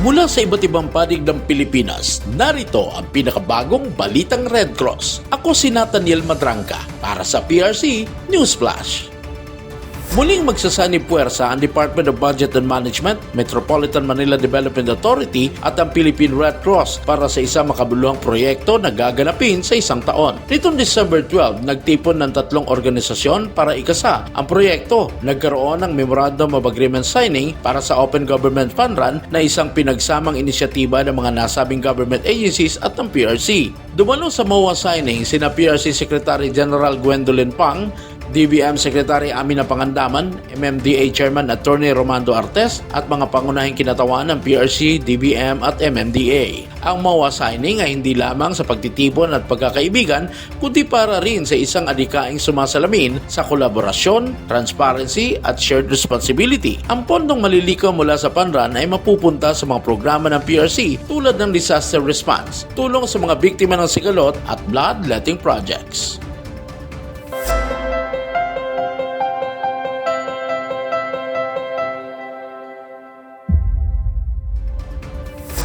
Mula sa iba't ibang panig ng Pilipinas, narito ang pinakabagong balitang Red Cross. Ako si Nathaniel Madranca para sa PRC News Flash. Muling magsasanib puwersa ang Department of Budget and Management, Metropolitan Manila Development Authority at ang Philippine Red Cross para sa isang makabuluhang proyekto na gaganapin sa isang taon. Nitong December 12, nagtipon ng 3 organisasyon para ikasa ang proyekto. Nagkaroon ng Memorandum of Agreement signing para sa Open Government Fund Run na isang pinagsamang inisyatiba ng mga nasabing government agencies at ng PRC. Dumalo sa MOA signing sina PRC Secretary General Gwendolyn Pang, DBM Secretary Amina Pangandaman, MMDA Chairman Attorney Romando Artes at mga pangunahing kinatawan ng PRC, DBM at MMDA. Ang MOA signing ay hindi lamang sa pagtitipon at pagkakaibigan kundi para rin sa isang adhikaing sumasalamin sa kolaborasyon, transparency at shared responsibility. Ang pondong malilikaw mula sa Panran ay mapupunta sa mga programa ng PRC tulad ng disaster response, tulong sa mga biktima ng sigalot at bloodletting projects.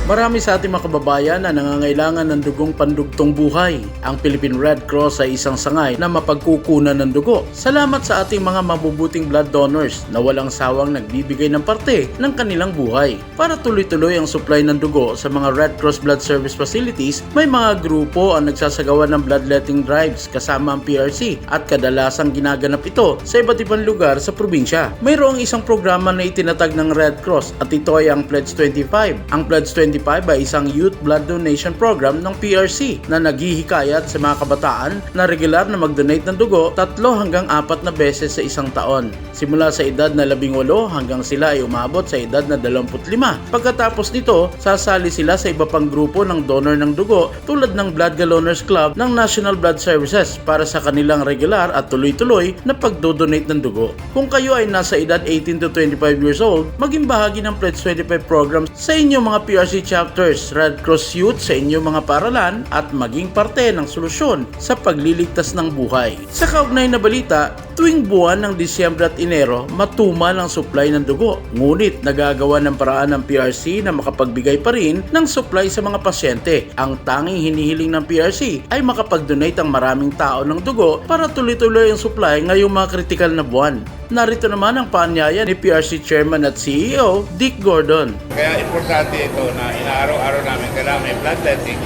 Marami sa ating mga kababayan na nangangailangan ng dugong pandugtong buhay. Ang Philippine Red Cross ay isang sangay na mapagkukunan ng dugo. Salamat sa ating mga mabubuting blood donors na walang sawang nagbibigay ng parte ng kanilang buhay. Para tuloy-tuloy ang supply ng dugo sa mga Red Cross Blood Service Facilities, may mga grupo ang nagsasagawa ng bloodletting drives kasama ang PRC at kadalasang ginaganap ito sa iba't ibang lugar sa probinsya. Mayroong isang programa na itinatag ng Red Cross at ito ay ang Pledge 25. Ang Pledge 25 ay isang youth blood donation program ng PRC na naghihikayat sa mga kabataan na regular na mag-donate ng dugo 3 hanggang 4 na beses sa isang taon. Simula sa edad na 18 hanggang sila ay umabot sa edad na 25. Pagkatapos nito, sasali sila sa iba pang grupo ng donor ng dugo tulad ng Blood Galoners Club ng National Blood Services para sa kanilang regular at tuloy-tuloy na pagdodonate ng dugo. Kung kayo ay nasa edad 18 to 25 years old, maging bahagi ng Pledge 25 program sa inyong mga PRC chapters, Red Cross Youth sa inyong mga paralan at maging parte ng solusyon sa pagliligtas ng buhay. Sa kaugnay na balita, tuwing buwan ng Disyembre at Enero, matumal ang supply ng dugo. Ngunit nagagawa ng paraan ng PRC na makapagbigay pa rin ng supply sa mga pasyente. Ang tanging hinihiling ng PRC ay makapag-donate ang maraming tao ng dugo para tuloy-tuloy ang supply ngayong mga kritikal na buwan. Narito naman ang paanyaya ni PRC Chairman at CEO Dick Gordon. Kaya importante ito na inaaraw-araw namin kailangan may bloodletting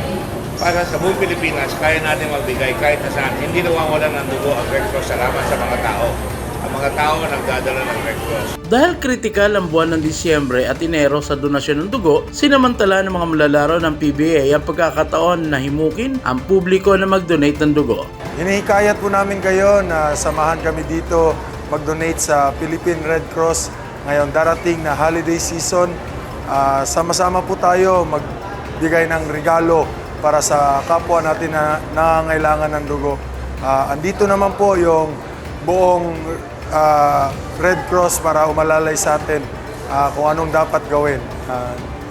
para sa buong Pilipinas kaya natin magbigay kahit na saan. Hindi nawawalan ng dugo ang Red Cross. Salamat sa mga tao. Ang mga tao nagdadala ng Red Cross. Dahil kritikal ang buwan ng Disyembre at Enero sa donasyon ng dugo, sinamantala ng mga malalaro ng PBA ang pagkakataon na himukin ang publiko na mag-donate ng dugo. Hinihikayat po namin kayo na samahan kami dito mag-donate sa Philippine Red Cross ngayong darating na holiday season. Sama-sama po tayo magbigay ng regalo para sa kapwa natin na nangangailangan ng dugo. Andito naman po yung buong Red Cross para umalalay sa atin kung anong dapat gawin.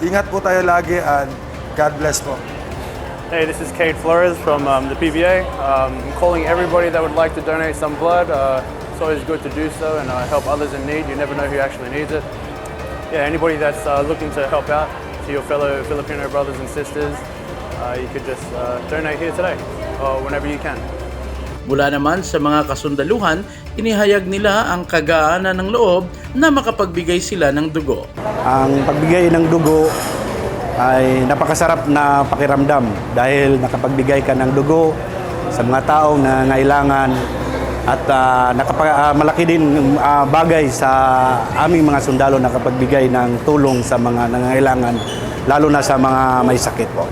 Ingat po tayo lagi and God bless po. Hey, this is Cade Flores from the PBA. I'm calling everybody that would like to donate some blood. It's always good to do so and help others in need. You never know who actually needs it. Yeah, anybody that's looking to help out to your fellow Filipino brothers and sisters, you could just donate here today or whenever you can. Mula naman sa mga kasundaluhan, inihayag nila ang kagaanan ng loob na makapagbigay sila ng dugo. Ang pagbigay ng dugo ay napakasarap na pakiramdam dahil nakapagbigay ka ng dugo sa mga taong nangailangan at malaki din bagay sa aming mga sundalo na nakapagbigay ng tulong sa mga nangailangan, lalo na sa mga may sakit po.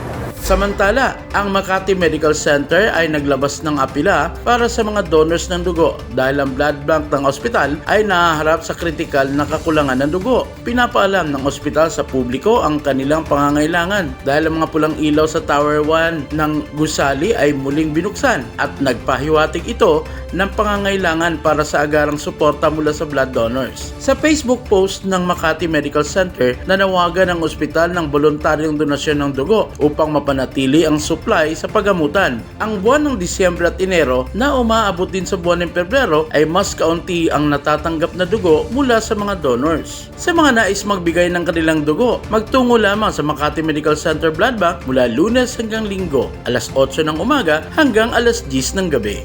Samantala, ang Makati Medical Center ay naglabas ng apila para sa mga donors ng dugo dahil ang blood bank ng ospital ay nahaharap sa kritikal na kakulangan ng dugo. Pinapaalam ng ospital sa publiko ang kanilang pangangailangan dahil ang mga pulang ilaw sa Tower 1 ng gusali ay muling binuksan at nagpahiwatig ito ng pangangailangan para sa agarang suporta mula sa blood donors. Sa Facebook post ng Makati Medical Center, nanawagan ang ospital ng voluntaryong donasyon ng dugo upang mapanatili manatili ang supply sa pagamutan. Ang buwan ng Disyembre at Enero na umaabot din sa buwan ng Pebrero ay mas kaunti ang natatanggap na dugo mula sa mga donors. Sa mga nais magbigay ng kanilang dugo, magtungo lamang sa Makati Medical Center Blood Bank mula Lunes hanggang Linggo, alas 8 ng umaga hanggang alas 10 ng gabi.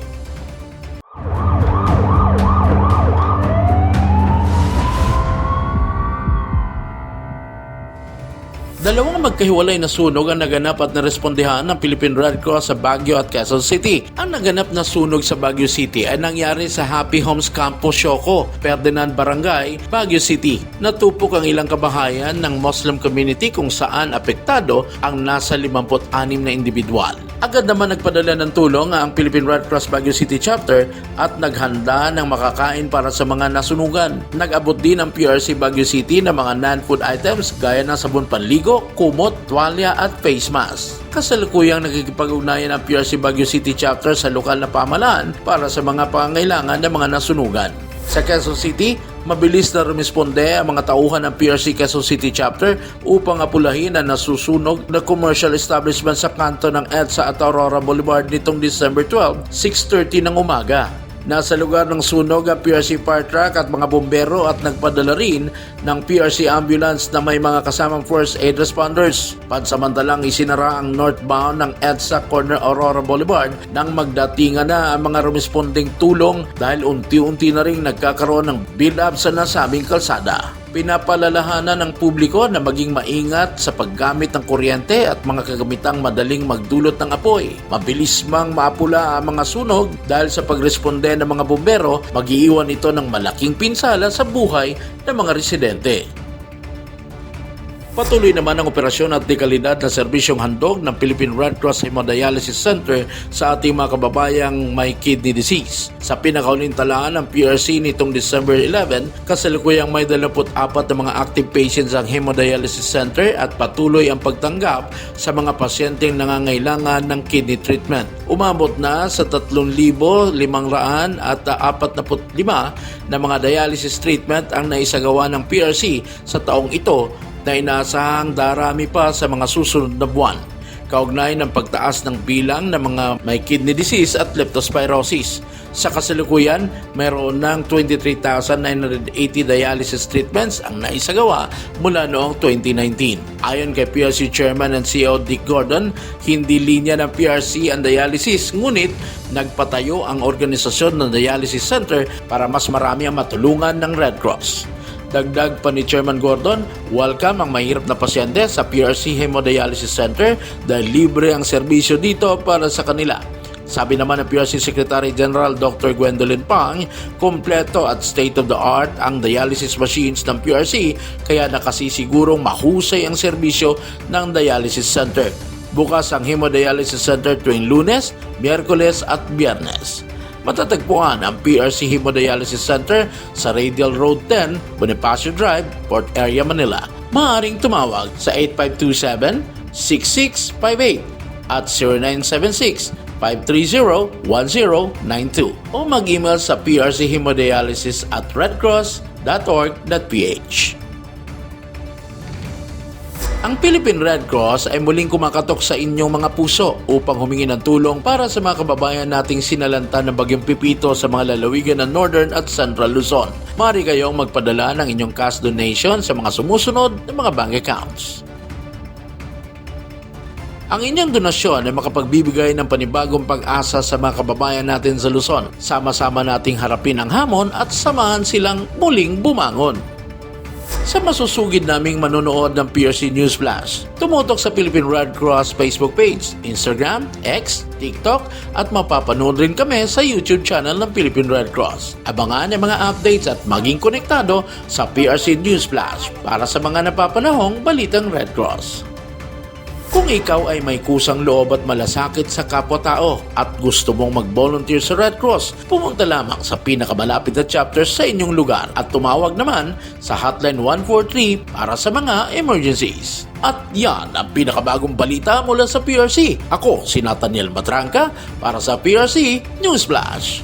Dalawang magkahiwalay na sunog ang naganap at narespondihan ng Philippine Red Cross sa Baguio at Quezon City. Ang naganap na sunog sa Baguio City ay nangyari sa Happy Homes Campus Sioko, Ferdinand Barangay, Baguio City. Natupok ang ilang kabahayan ng Muslim community kung saan apektado ang nasa 56 na individual. Agad naman nagpadala ng tulong ang Philippine Red Cross Baguio City Chapter at naghanda ng makakain para sa mga nasunugan. Nag-abot din ang PRC Baguio City ng mga non-food items gaya ng sabon panligo, kumot, tuwalya at face mask. Kasalukuyang nakikipag-ugnayan ang PRC Baguio City Chapter sa lokal na pamahalaan para sa mga pangangailangan ng mga nasunugan. Sa Quezon City, mabilis na rumisponde ang mga tauhan ng PRC Quezon City Chapter upang apulahin ang nasusunog na commercial establishment sa kanto ng EDSA at Aurora Boulevard nitong December 12, 6:30 ng umaga. Nasa lugar ng sunog ang PRC fire truck at mga bombero at nagpadala rin ng PRC ambulance na may mga kasamang first aid responders. Pansamantalang isinara ang northbound ng EDSA corner Aurora Boulevard nang magdatingan na ang mga rumisponding tulong dahil unti-unti na rin nagkakaroon ng build-up sa nasabing kalsada. Pinapalalahanan ng publiko na maging maingat sa paggamit ng kuryente at mga kagamitang madaling magdulot ng apoy. Mabilis mang maapula ang mga sunog dahil sa pagresponde ng mga bombero, mag-iiwan ito ng malaking pinsala sa buhay ng mga residente. Patuloy naman ang operasyon at dekalidad na serbisyong handog ng Philippine Red Cross Hemodialysis Center sa ating mga kababayang may kidney disease. Sa pinakauling talaan ng PRC nitong December 11, kasalukuyang may 24 na mga active patients ang Hemodialysis Center at patuloy ang pagtanggap sa mga pasyenteng nangangailangan ng kidney treatment. Umabot na sa 3,545 na mga dialysis treatment ang naisagawa ng PRC sa taong ito na inaasahang darami pa sa mga susunod na buwan. Kaugnay ng pagtaas ng bilang ng mga may kidney disease at leptospirosis. Sa kasalukuyan, mayroon ng 23,980 dialysis treatments ang naisagawa mula noong 2019. Ayon kay PRC Chairman and CEO Dick Gordon, hindi linya ng PRC ang dialysis, ngunit nagpatayo ang organisasyon ng dialysis center para mas marami ang matulungan ng Red Cross. Dagdag pa ni Chairman Gordon, welcome ang mahirap na pasyente sa PRC Hemodialysis Center dahil libre ang serbisyo dito para sa kanila. Sabi naman ng PRC Secretary General Dr. Gwendolyn Pang, kompleto at state-of-the-art ang dialysis machines ng PRC kaya nakasisigurong mahusay ang serbisyo ng dialysis center. Bukas ang Hemodialysis Center tuwing Lunes, Miyerkules at Biyernes. Matatagpuan ang PRC Hemodialysis Center sa Radial Road 10, Bonifacio Drive, Port Area, Manila. Maaaring tumawag sa 8527-6658 at 0976-530-1092 o mag-email sa prchemodialysis@redcross.org.ph. Ang Philippine Red Cross ay muling kumakatok sa inyong mga puso upang humingi ng tulong para sa mga kababayan nating sinalanta ng Bagyong Pipito sa mga lalawigan ng Northern at Central Luzon. Maaari kayong magpadala ng inyong cash donation sa mga sumusunod na mga bank accounts. Ang inyong donasyon ay makapagbibigay ng panibagong pag-asa sa mga kababayan natin sa Luzon. Sama-sama nating harapin ang hamon at samahan silang muling bumangon. Sa masusugid naming manonood ng PRC News Flash, tumutok sa Philippine Red Cross Facebook page, Instagram, X, TikTok at mapapanood rin kami sa YouTube channel ng Philippine Red Cross. Abangan ang mga updates at maging konektado sa PRC News Flash para sa mga napapanahong balitang Red Cross. Kung ikaw ay may kusang loob at malasakit sa kapwa-tao at gusto mong mag-volunteer sa Red Cross, pumunta lamang sa pinakamalapit na chapter sa inyong lugar at tumawag naman sa Hotline 143 para sa mga emergencies. At yan ang pinakabagong balita mula sa PRC. Ako si Nathaniel Matranca para sa PRC News Flash.